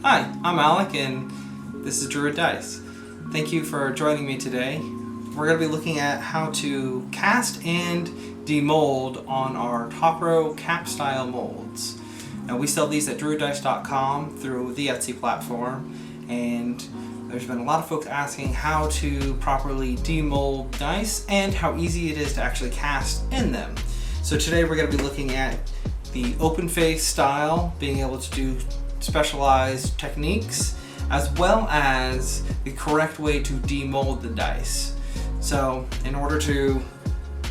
Hi, I'm Alec and this is Druid Dice. Thank you for joining me today. We're going to be looking at how to cast and demold on our top row cap style molds. Now we sell these at druiddice.com through the Etsy platform, and there's been a lot of folks asking how to properly demold dice and how easy it is to actually cast in them. So today we're going to be looking at the open face style, being able to do specialized techniques, as well as the correct way to demold the dice. So in order to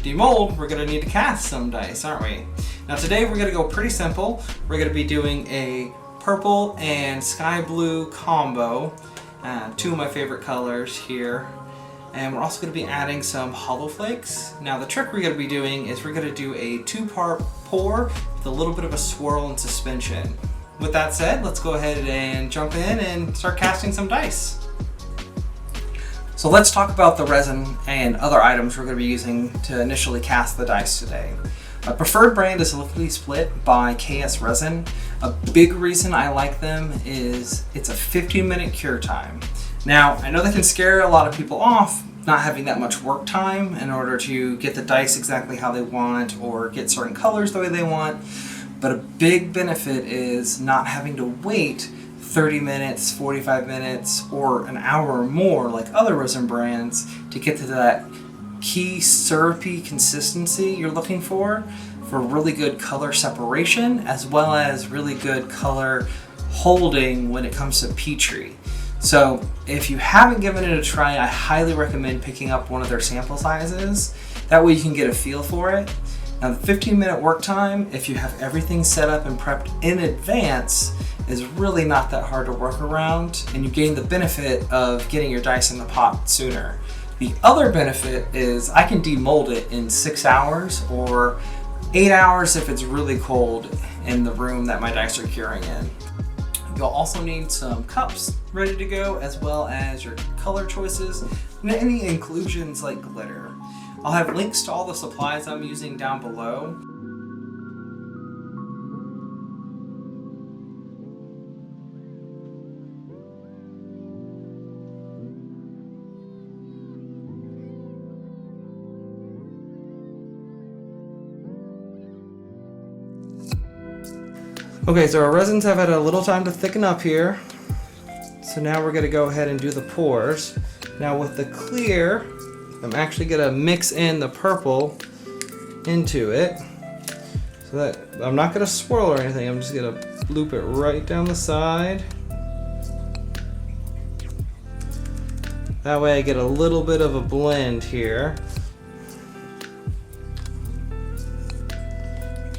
demold, we're going to need to cast some dice, aren't we? Now today we're going to go pretty simple. We're going to be doing a purple and sky blue combo, two of my favorite colors here. And we're also going to be adding some hollow flakes. Now the trick we're going to be doing is we're going to do a two-part pour with a little bit of a swirl and suspension. With that said, let's go ahead and jump in and start casting some dice. So let's talk about the resin and other items we're going to be using to initially cast the dice today. My preferred brand is Liquidly Split by KS Resin. A big reason I like them is it's a 15-minute cure time. Now, I know that can scare a lot of people off, not having that much work time in order to get the dice exactly how they want or get certain colors the way they want. But a big benefit is not having to wait 30 minutes, 45 minutes, or an hour or more like other resin brands to get to that key syrupy consistency you're looking for really good color separation, as well as really good color holding when it comes to Petri. So if you haven't given it a try, I highly recommend picking up one of their sample sizes. That way you can get a feel for it. Now the 15-minute work time, if you have everything set up and prepped in advance, is really not that hard to work around, and you gain the benefit of getting your dice in the pot sooner. The other benefit is I can demold it in 6 hours or 8 hours if it's really cold in the room that my dice are curing in. You'll also need some cups ready to go, as well as your color choices and any inclusions like glitter. I'll have links to all the supplies I'm using down below. Okay, so our resins have had a little time to thicken up here. So now we're gonna go ahead and do the pours. Now with the clear, I'm actually gonna mix in the purple into it. So that I'm not gonna swirl or anything, I'm just gonna loop it right down the side. That way I get a little bit of a blend here.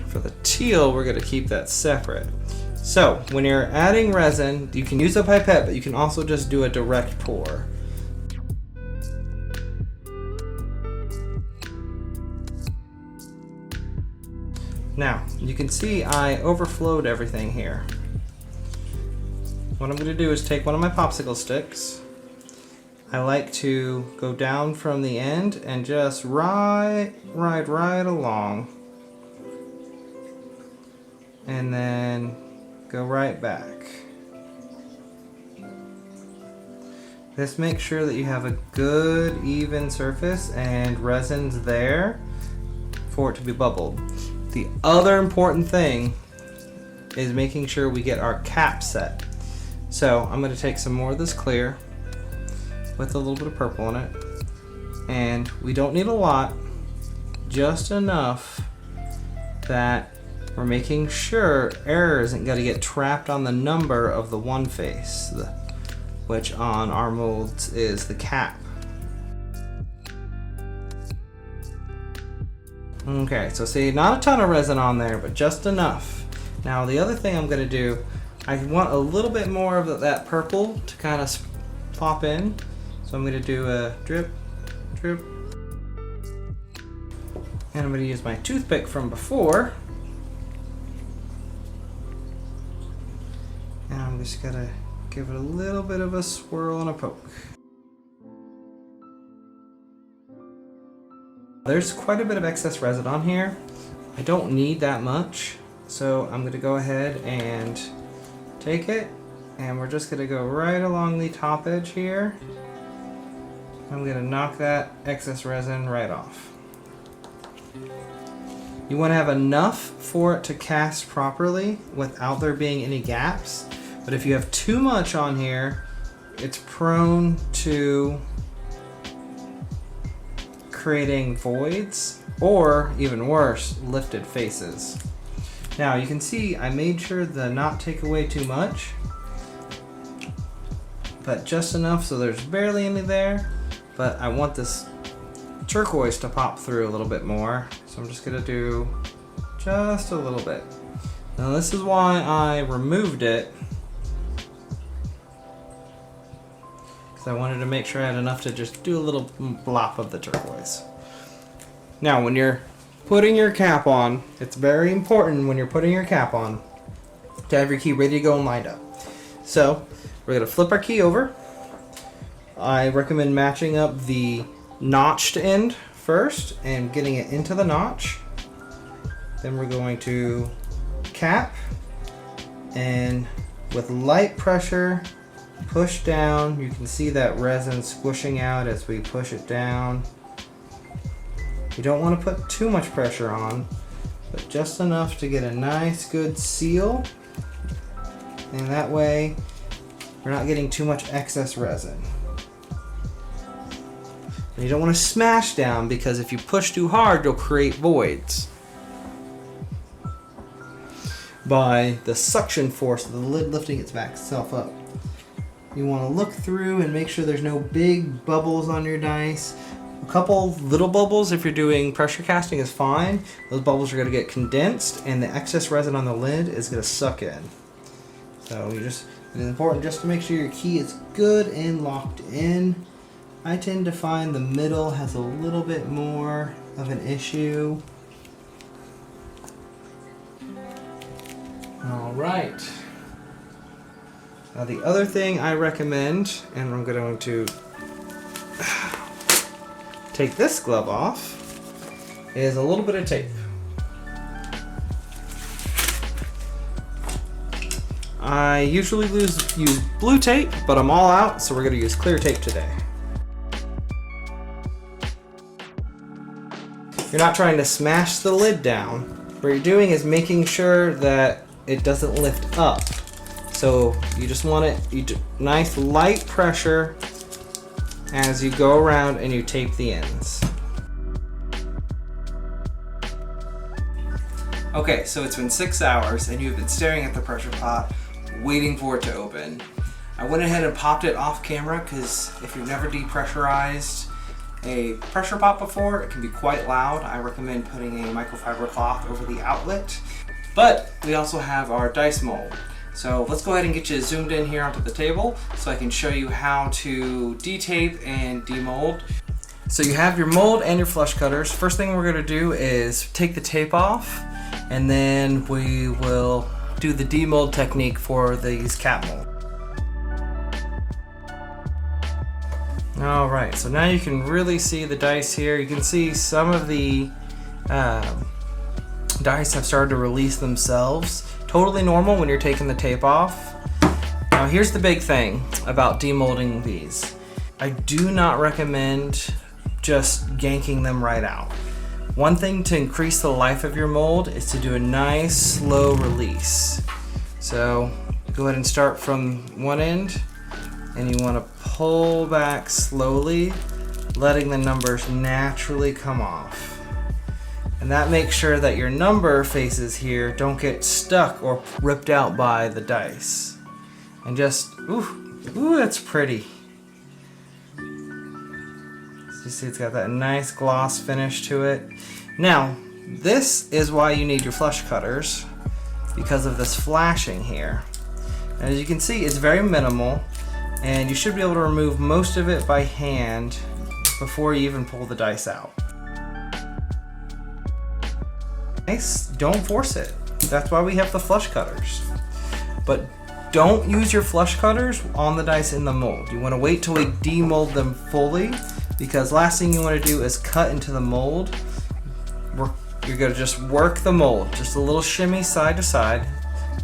For the teal, we're gonna keep that separate. So when you're adding resin, you can use a pipette, but you can also just do a direct pour. Now, you can see I overflowed everything here. What I'm going to do is take one of my popsicle sticks. I like to go down from the end and just ride along. And then go right back. Just make sure that you have a good even surface and resin's there for it to be bubbled. The other important thing is making sure we get our cap set. So I'm going to take some more of this clear with a little bit of purple in it, and we don't need a lot, just enough that we're making sure air isn't going to get trapped on the number of the one face, which on our molds is the cap. Okay, so see, not a ton of resin on there, but just enough. Now the other thing I'm going to do, I want a little bit more of that purple to kind of pop in. So I'm going to do a drip, drip. And I'm going to use my toothpick from before. And I'm just going to give it a little bit of a swirl and a poke. There's quite a bit of excess resin on here. I don't need that much, so I'm going to go ahead and take it And we're just gonna go right along the top edge here. I'm gonna knock that excess resin right off. You wanna have enough for it to cast properly without there being any gaps. But if you have too much on here, it's prone to creating voids, or even worse, lifted faces. Now you can see I made sure to not take away too much, but just enough so there's barely any there. But I want this turquoise to pop through a little bit more, so I'm just gonna do just a little bit. Now this is why I removed it, because I wanted to make sure I had enough to just do a little blop of the turquoise. Now when you're putting your cap on, it's very important when you're putting your cap on to have your key ready to go and lined up. So we're gonna flip our key over. I recommend matching up the notched end first and getting it into the notch. Then we're going to cap, and with light pressure, push down. You can see that resin squishing out as we push it down. You don't want to put too much pressure on, but just enough to get a nice good seal. And that way, we're not getting too much excess resin. And you don't want to smash down, because if you push too hard, you'll create voids by the suction force of the lid lifting itself up. You want to look through and make sure there's no big bubbles on your dice. A couple little bubbles, if you're doing pressure casting, is fine. Those bubbles are going to get condensed, and the excess resin on the lid is going to suck in. So it's important just to make sure your key is good and locked in. I tend to find the middle has a little bit more of an issue. All right. Now the other thing I recommend, and I'm going to take this glove off, is a little bit of tape. I usually use blue tape, but I'm all out, so we're going to use clear tape today. You're not trying to smash the lid down. What you're doing is making sure that it doesn't lift up. So you just want it, nice light pressure as you go around and you tape the ends. Okay, so it's been 6 hours and you've been staring at the pressure pot, waiting for it to open. I went ahead and popped it off camera because if you've never depressurized a pressure pot before, it can be quite loud. I recommend putting a microfiber cloth over the outlet. But we also have our dice mold. So let's go ahead and get you zoomed in here onto the table so I can show you how to detape and demold. So you have your mold and your flush cutters. First thing we're going to do is take the tape off, and then we will do the demold technique for these cap mold. Alright, so now you can really see the dice here. You can see some of the dice have started to release themselves. Totally normal when you're taking the tape off. Now here's the big thing about demolding these. I do not recommend just yanking them right out. One thing to increase the life of your mold is to do a nice slow release. So go ahead and start from one end, and you want to pull back slowly, letting the numbers naturally come off. And that makes sure that your number faces here don't get stuck or ripped out by the dice. And just, ooh, that's pretty. So you see it's got that nice gloss finish to it. Now, this is why you need your flush cutters, because of this flashing here. And as you can see, it's very minimal, and you should be able to remove most of it by hand before you even pull the dice out. Nice, don't force it. That's why we have the flush cutters. But don't use your flush cutters on the dice in the mold. You want to wait till we demold them fully, because last thing you want to do is cut into the mold. You're going to just work the mold, just a little shimmy side to side.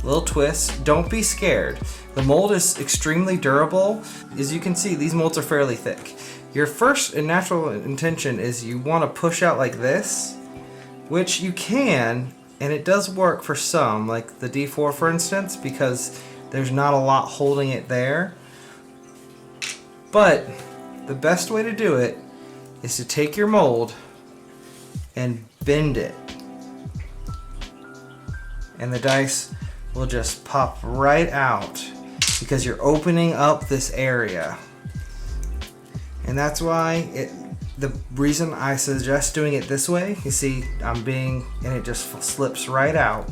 little twist. Don't be scared. The mold is extremely durable. As you can see, these molds are fairly thick. Your first and natural intention is you want to push out like this, which you can, and it does work for some, like the D4 for instance, because there's not a lot holding it there. But the best way to do it is to take your mold and bend it. And the dice will just pop right out because you're opening up this area. And that's why the reason I suggest doing it this way, you see and it just slips right out.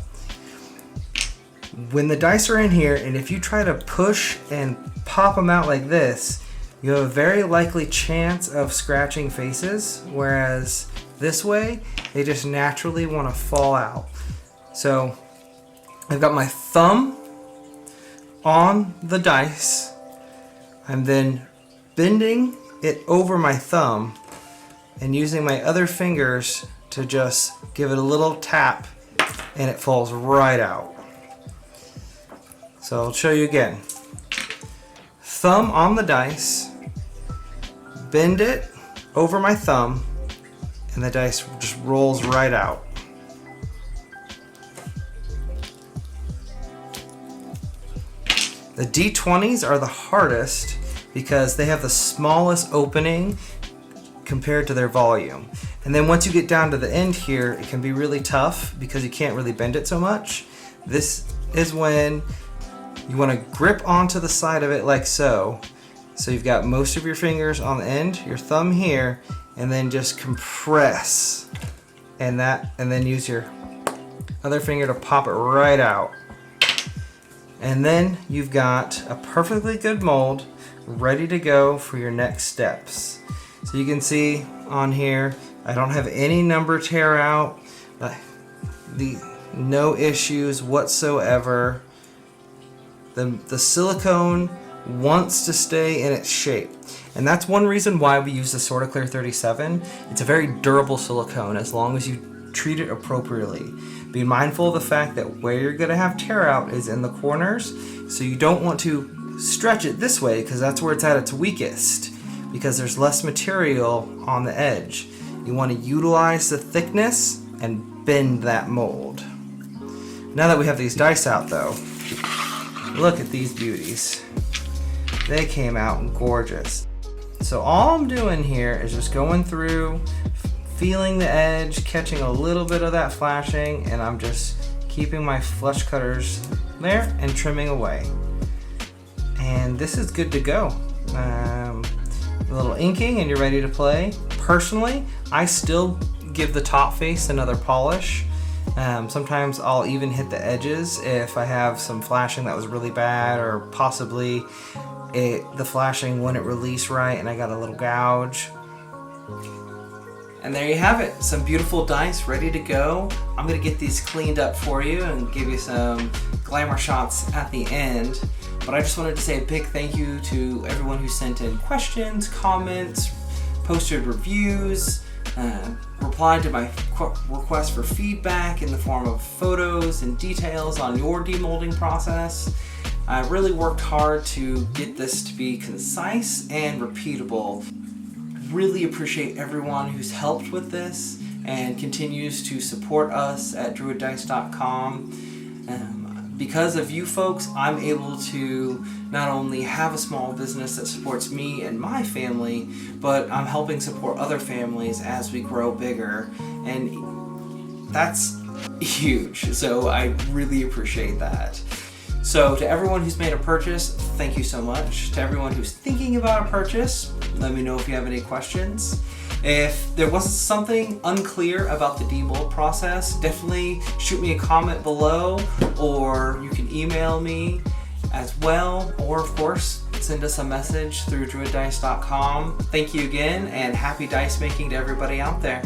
When the dice are in here, and if you try to push and pop them out like this, you have a very likely chance of scratching faces, whereas this way, they just naturally want to fall out. So I've got my thumb on the dice. I'm then bending it over my thumb and using my other fingers to just give it a little tap, and it falls right out. So I'll show you again. Thumb on the dice, bend it over my thumb, and the dice just rolls right out. The D20s are the hardest because they have the smallest opening compared to their volume. And then once you get down to the end here, it can be really tough because you can't really bend it so much. This is when you want to grip onto the side of it like so. So you've got most of your fingers on the end, your thumb here, and then just compress. And then use your other finger to pop it right out. And then you've got a perfectly good mold ready to go for your next steps. So you can see on here, I don't have any number tear out, no issues whatsoever. The silicone wants to stay in its shape. And that's one reason why we use the Sorta Clear 37. It's a very durable silicone as long as you treat it appropriately. Be mindful of the fact that where you're going to have tear out is in the corners, so you don't want to stretch it this way because that's where it's at its weakest, because there's less material on the edge. You want to utilize the thickness and bend that mold. Now that we have these dice out though, look at these beauties. They came out gorgeous. So all I'm doing here is just going through, feeling the edge, catching a little bit of that flashing, and I'm just keeping my flush cutters there and trimming away. And this is good to go. A little inking and you're ready to play. Personally, I still give the top face another polish. Sometimes I'll even hit the edges if I have some flashing that was really bad, or possibly the flashing wouldn't release right and I got a little gouge. And there you have it, some beautiful dice ready to go. I'm gonna get these cleaned up for you and give you some glamour shots at the end. But I just wanted to say a big thank you to everyone who sent in questions, comments, posted reviews, replied to my request for feedback in the form of photos and details on your demolding process. I really worked hard to get this to be concise and repeatable. Really appreciate everyone who's helped with this and continues to support us at druiddice.com. Because of you folks, I'm able to not only have a small business that supports me and my family, but I'm helping support other families as we grow bigger, and that's huge. So I really appreciate that. So to everyone who's made a purchase, thank you so much. To everyone who's thinking about a purchase, let me know if you have any questions. If there was something unclear about the demold process, definitely shoot me a comment below, or you can email me as well, or of course, send us a message through druiddice.com. Thank you again, and happy dice making to everybody out there.